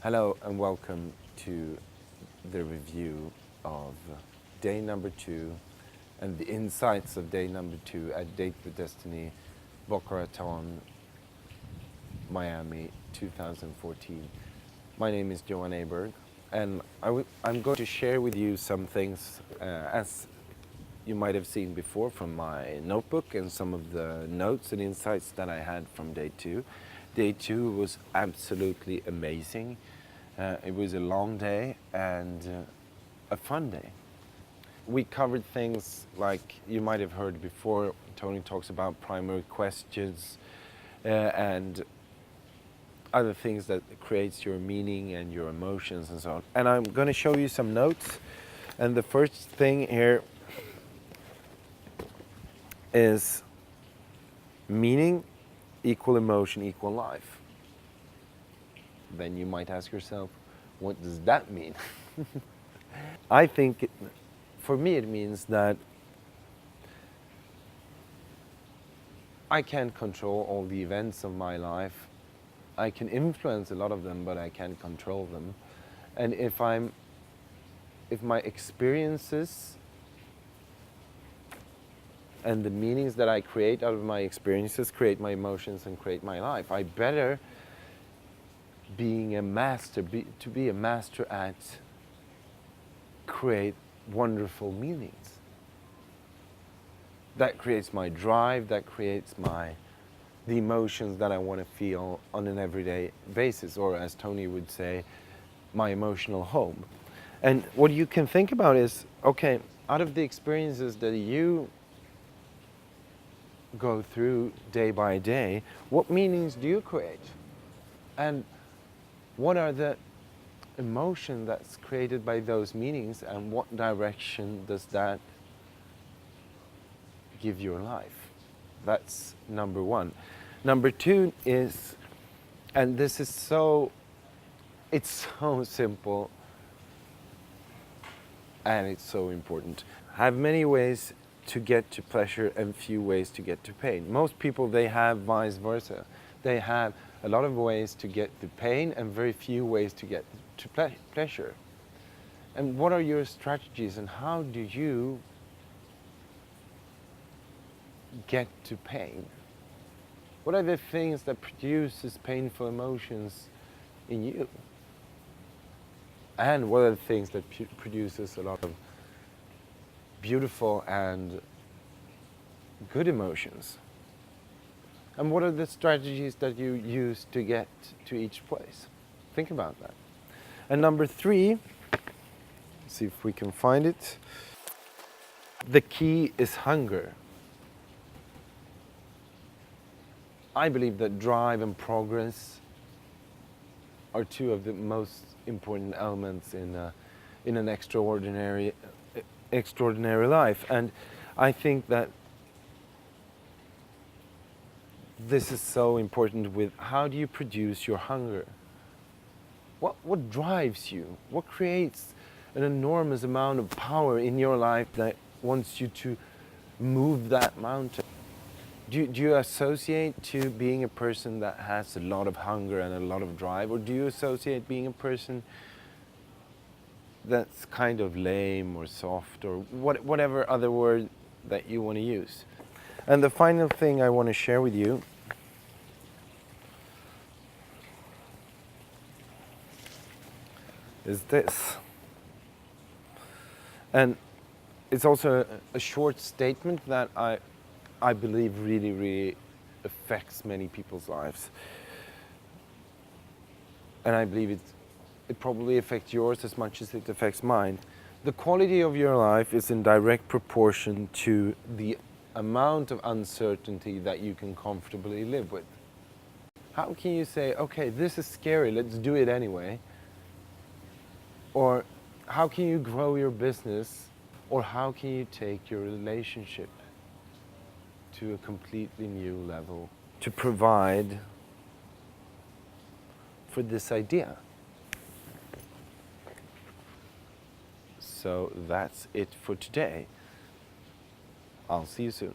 Hello and welcome to the review of day number 2 and the insights of day number 2 at Date with Destiny, Boca Raton, Miami, 2014. My name is Johan Åberg, and I'm going to share with you some things as you might have seen before from my notebook and some of the notes and insights that I had from day 2. Day 2 was absolutely amazing. It was a long day and a fun day. We covered things like you might have heard before. Tony talks about primary questions and other things that creates your meaning and your emotions and so on. And I'm going to show you some notes. And the first thing here is meaning equal emotion equal life. Then you might ask yourself, what does that mean? I think, for me, it means that I can't control all the events of my life. I can influence a lot of them, but I can't control them. And if my experiences and the meanings that I create out of my experiences create my emotions and create my life, I better being a master, to be a master at create wonderful meanings. That creates my drive, that creates the emotions that I want to feel on an everyday basis, or as Tony would say, my emotional home. And what you can think about is, okay, out of the experiences that you go through day by day, what meanings do you create? And what are the emotion that's created by those meanings, and what direction does that give your life? That's number one. Number two is, and this is it's so simple and it's so important. Have many ways to get to pleasure and few ways to get to pain. Most people, they have vice versa. They have a lot of ways to get to pain and very few ways to get to pleasure. And what are your strategies, and how do you get to pain? What are the things that produces painful emotions in you? And what are the things that produces a lot of beautiful and good emotions? And what are the strategies that you use to get to each place? Think about that. And number 3, see if we can find it. The key is hunger. I believe that drive and progress are 2 of the most important elements in an extraordinary life. And I think that this is so important with how do you produce your hunger? What drives you? What creates an enormous amount of power in your life that wants you to move that mountain? Do you associate to being a person that has a lot of hunger and a lot of drive, or do you associate being a person that's kind of lame or soft, or whatever other word that you want to use? And the final thing I want to share with you is this. And it's also a short statement that I believe really, really affects many people's lives. And I believe it probably affects yours as much as it affects mine. The quality of your life is in direct proportion to the amount of uncertainty that you can comfortably live with. How can you say, okay, this is scary, let's do it anyway? Or how can you grow your business? Or how can you take your relationship to a completely new level to provide for this idea? So that's it for today. I'll see you soon.